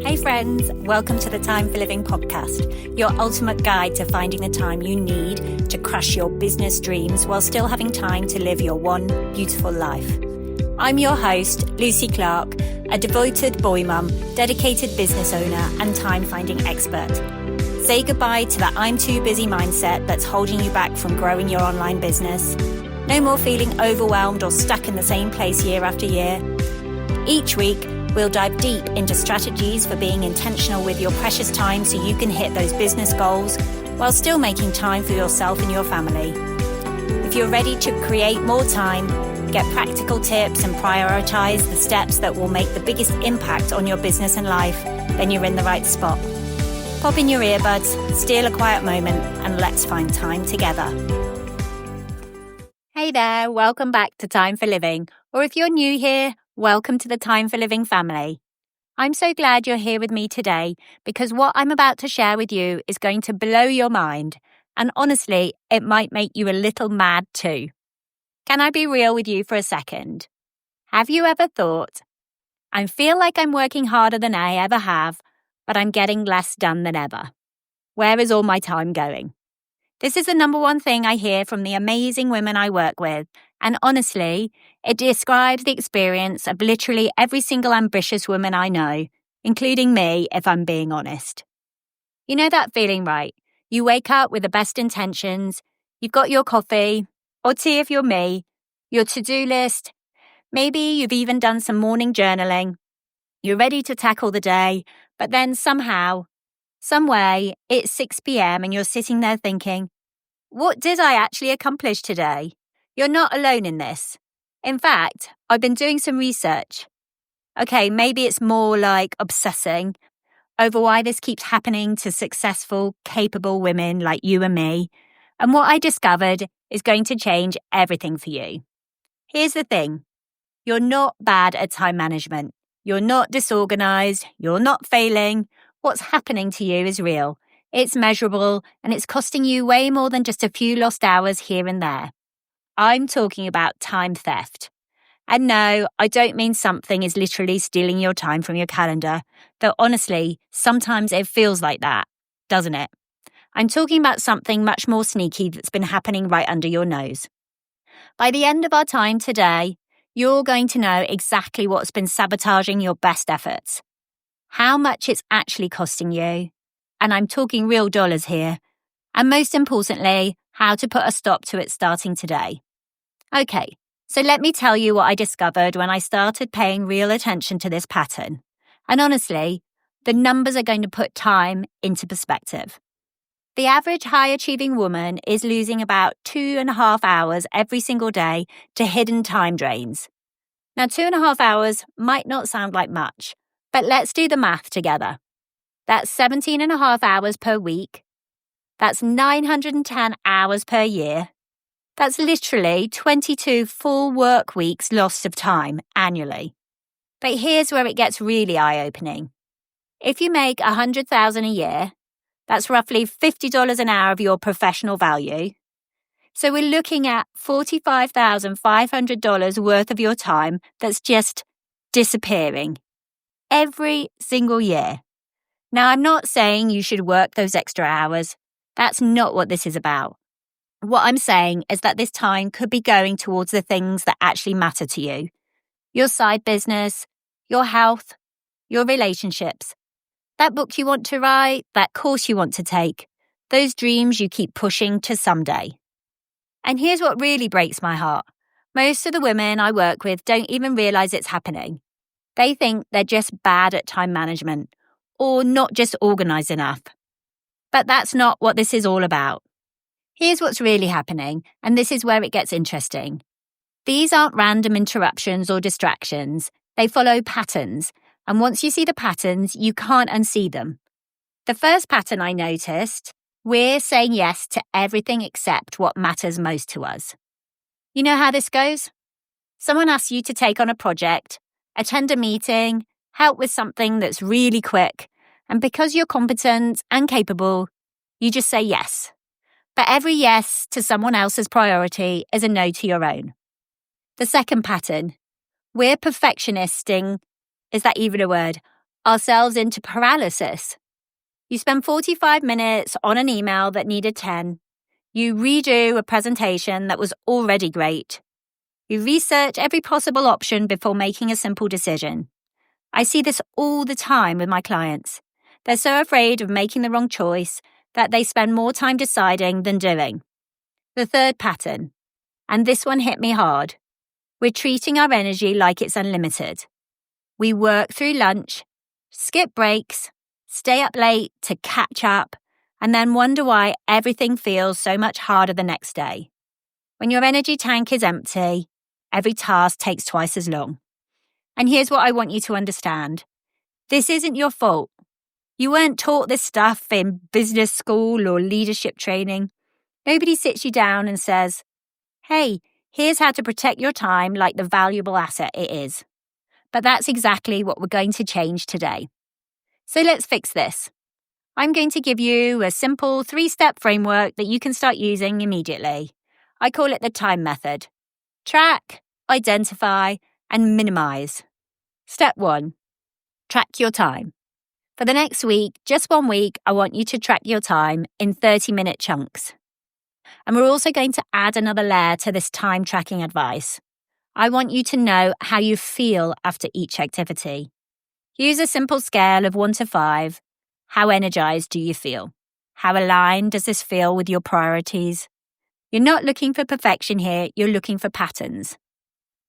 Hey friends, welcome to the Time for Living podcast, your ultimate guide to finding the time you need to crush your business dreams while still having time to live your one beautiful life. I'm your host, Lucy Clark, a devoted boy mum, dedicated business owner and time-finding expert. Say goodbye to the I'm too busy mindset that's holding you back from growing your online business. No more feeling overwhelmed or stuck in the same place year after year. Each week, we'll dive deep into strategies for being intentional with your precious time so you can hit those business goals while still making time for yourself and your family. If you're ready to create more time, get practical tips and prioritize the steps that will make the biggest impact on your business and life, then you're in the right spot. Pop in your earbuds, steal a quiet moment, and let's find time together. Hey there, welcome back to Time for Living, or if you're new here, welcome to the Time for Living family. I'm so glad you're here with me today because what I'm about to share with you is going to blow your mind, and honestly, it might make you a little mad too. Can I be real with you for a second? Have you ever thought, I feel like I'm working harder than I ever have, but I'm getting less done than ever? Where is all my time going? This is the number one thing I hear from the amazing women I work with, and honestly, it describes the experience of literally every single ambitious woman I know, including me, if I'm being honest. You know that feeling, right? You wake up with the best intentions, you've got your coffee, or tea if you're me, your to-do list, maybe you've even done some morning journaling, you're ready to tackle the day, but then somehow, some way, it's 6 p.m. and you're sitting there thinking, what did I actually accomplish today? You're not alone in this. In fact, I've been doing some research. Okay, maybe it's more like obsessing over why this keeps happening to successful, capable women like you and me. And what I discovered is going to change everything for you. Here's the thing. You're not bad at time management. You're not disorganized. You're not failing. What's happening to you is real. It's measurable, and it's costing you way more than just a few lost hours here and there. I'm talking about time theft. And no, I don't mean something is literally stealing your time from your calendar, though honestly, sometimes it feels like that, doesn't it? I'm talking about something much more sneaky that's been happening right under your nose. By the end of our time today, you're going to know exactly what's been sabotaging your best efforts, how much it's actually costing you, and I'm talking real dollars here, and most importantly, how to put a stop to it starting today. Okay, so let me tell you what I discovered when I started paying real attention to this pattern. And honestly, the numbers are going to put time into perspective. The average high-achieving woman is losing about 2.5 hours every single day to hidden time drains. Now, 2.5 hours might not sound like much, but let's do the math together. That's 17.5 hours per week. That's 910 hours per year. That's literally 22 full work weeks lost of time annually. But here's where it gets really eye-opening. If you make $100,000 a year, that's roughly $50 an hour of your professional value. So we're looking at $45,500 worth of your time that's just disappearing every single year. Now, I'm not saying you should work those extra hours. That's not what this is about. What I'm saying is that this time could be going towards the things that actually matter to you. Your side business, your health, your relationships, that book you want to write, that course you want to take, those dreams you keep pushing to someday. And here's what really breaks my heart. Most of the women I work with don't even realize it's happening. They think they're just bad at time management or not just organized enough. But that's not what this is all about. Here's what's really happening, and this is where it gets interesting. These aren't random interruptions or distractions. They follow patterns, and once you see the patterns, you can't unsee them. The first pattern I noticed, we're saying yes to everything except what matters most to us. You know how this goes? Someone asks you to take on a project, attend a meeting, help with something that's really quick, and because you're competent and capable, you just say yes. But every yes to someone else's priority is a no to your own. The second pattern, we're perfectionisting, is that even a word? ourselves into paralysis. You spend 45 minutes on an email that needed 10. You redo a presentation that was already great. You research every possible option before making a simple decision. I see this all the time with my clients. They're so afraid of making the wrong choice that they spend more time deciding than doing. The third pattern, and this one hit me hard. We're treating our energy like it's unlimited. We work through lunch, skip breaks, stay up late to catch up, and then wonder why everything feels so much harder the next day. When your energy tank is empty, every task takes twice as long. And here's what I want you to understand. This isn't your fault. You weren't taught this stuff in business school or leadership training. Nobody sits you down and says, hey, here's how to protect your time like the valuable asset it is. But that's exactly what we're going to change today. So let's fix this. I'm going to give you a simple 3-step framework that you can start using immediately. I call it the time method. Track, identify, and minimize. Step 1. Track your time. For the next week, just 1 week, I want you to track your time in 30-minute chunks. And we're also going to add another layer to this time tracking advice. I want you to know how you feel after each activity. Use a simple scale of 1 to 5. How energized do you feel? How aligned does this feel with your priorities? You're not looking for perfection here, you're looking for patterns.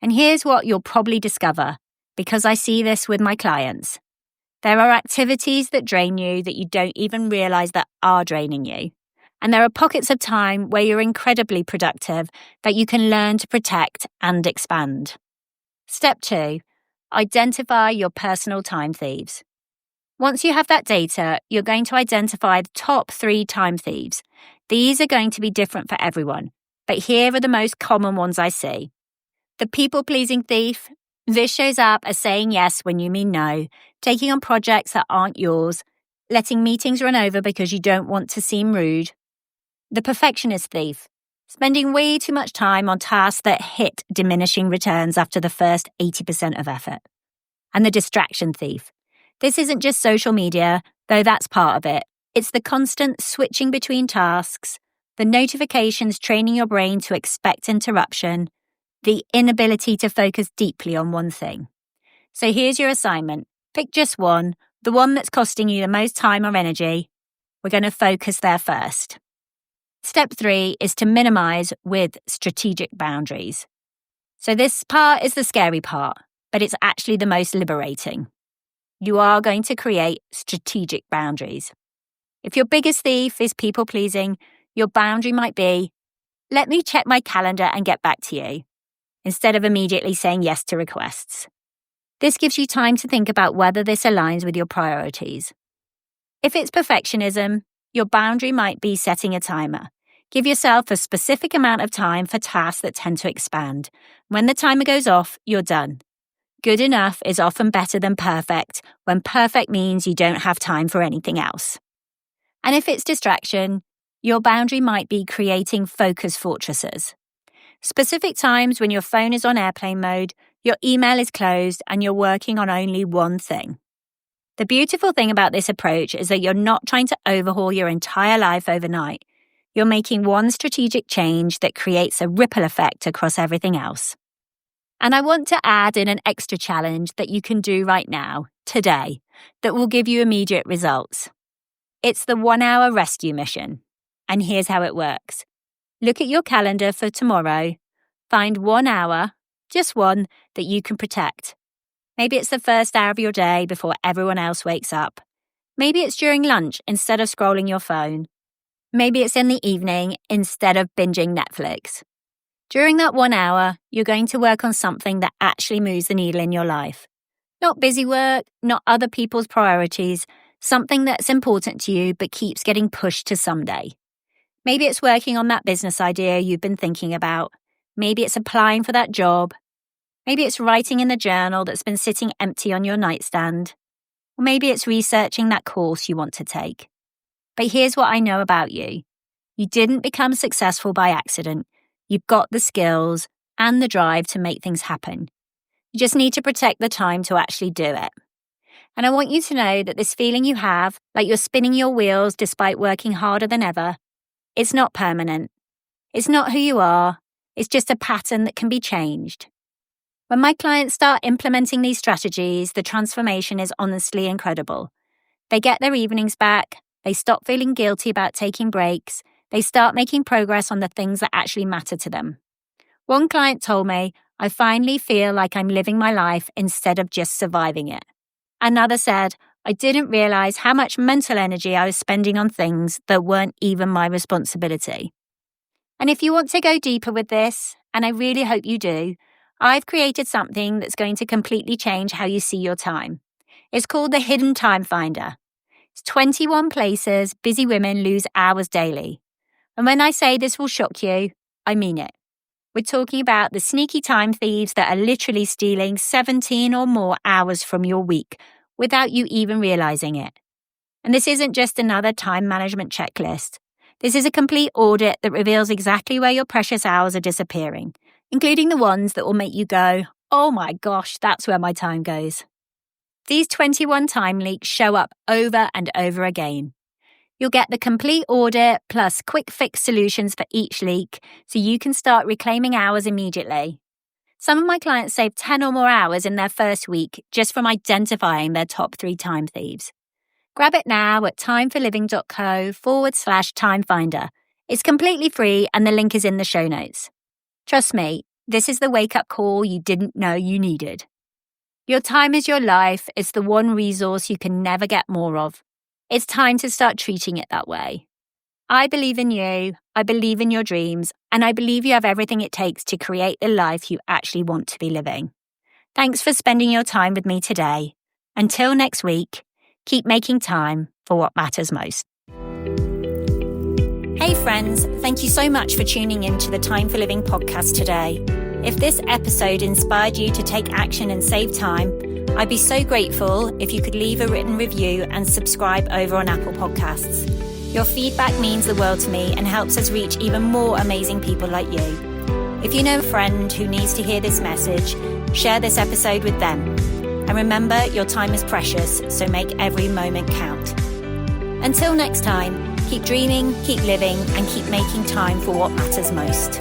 And here's what you'll probably discover, because I see this with my clients. There are activities that drain you that you don't even realize that are draining you. And there are pockets of time where you're incredibly productive that you can learn to protect and expand. Step 2, identify your personal time thieves. Once you have that data, you're going to identify the top 3 time thieves. These are going to be different for everyone, but here are the most common ones I see. The people-pleasing thief. This shows up as saying yes when you mean no, taking on projects that aren't yours, letting meetings run over because you don't want to seem rude. The perfectionist thief. Spending way too much time on tasks that hit diminishing returns after the first 80% of effort. And the distraction thief. This isn't just social media, though that's part of it. It's the constant switching between tasks, the notifications training your brain to expect interruption, the inability to focus deeply on one thing. So here's your assignment. Pick just one, the one that's costing you the most time or energy. We're going to focus there first. Step 3 is to minimize with strategic boundaries. So this part is the scary part, but it's actually the most liberating. You are going to create strategic boundaries. If your biggest thief is people-pleasing, your boundary might be, let me check my calendar and get back to you, instead of immediately saying yes to requests. This gives you time to think about whether this aligns with your priorities. If it's perfectionism, your boundary might be setting a timer. Give yourself a specific amount of time for tasks that tend to expand. When the timer goes off, you're done. Good enough is often better than perfect, when perfect means you don't have time for anything else. And if it's distraction, your boundary might be creating focus fortresses. Specific times when your phone is on airplane mode, your email is closed, and you're working on only one thing. The beautiful thing about this approach is that you're not trying to overhaul your entire life overnight. You're making one strategic change that creates a ripple effect across everything else. And I want to add in an extra challenge that you can do right now, today, that will give you immediate results. It's the 1-hour rescue mission. And here's how it works. Look at your calendar for tomorrow. Find 1 hour, just one, that you can protect. Maybe it's the first hour of your day before everyone else wakes up. Maybe it's during lunch instead of scrolling your phone. Maybe it's in the evening instead of binging Netflix. During that 1 hour, you're going to work on something that actually moves the needle in your life. Not busy work, not other people's priorities, something that's important to you but keeps getting pushed to someday. Maybe it's working on that business idea you've been thinking about. Maybe it's applying for that job. Maybe it's writing in the journal that's been sitting empty on your nightstand. Or maybe it's researching that course you want to take. But here's what I know about you. You didn't become successful by accident. You've got the skills and the drive to make things happen. You just need to protect the time to actually do it. And I want you to know that this feeling you have, like you're spinning your wheels despite working harder than ever, it's not permanent. It's not who you are. It's just a pattern that can be changed. When my clients start implementing these strategies, the transformation is honestly incredible. They get their evenings back. They stop feeling guilty about taking breaks. They start making progress on the things that actually matter to them. One client told me, I finally feel like I'm living my life instead of just surviving it. Another said, I didn't realize how much mental energy I was spending on things that weren't even my responsibility. And if you want to go deeper with this, and I really hope you do, I've created something that's going to completely change how you see your time. It's called the Hidden Time Finder. It's 21 places busy women lose hours daily. And when I say this will shock you, I mean it. We're talking about the sneaky time thieves that are literally stealing 17 or more hours from your week without you even realizing it. And this isn't just another time management checklist. This is a complete audit that reveals exactly where your precious hours are disappearing, including the ones that will make you go, oh my gosh, that's where my time goes. These 21 time leaks show up over and over again. You'll get the complete audit plus quick fix solutions for each leak so you can start reclaiming hours immediately. Some of my clients save 10 or more hours in their first week just from identifying their top 3 time thieves. Grab it now at timeforliving.co/time finder. It's completely free and the link is in the show notes. Trust me, this is the wake-up call you didn't know you needed. Your time is your life. It's the one resource you can never get more of. It's time to start treating it that way. I believe in you, I believe in your dreams, and I believe you have everything it takes to create the life you actually want to be living. Thanks for spending your time with me today. Until next week, keep making time for what matters most. Hey friends, thank you so much for tuning in to the Time for Living podcast today. If this episode inspired you to take action and save time, I'd be so grateful if you could leave a written review and subscribe over on Apple Podcasts. Your feedback means the world to me and helps us reach even more amazing people like you. If you know a friend who needs to hear this message, share this episode with them. And remember, your time is precious, so make every moment count. Until next time, keep dreaming, keep living, and keep making time for what matters most.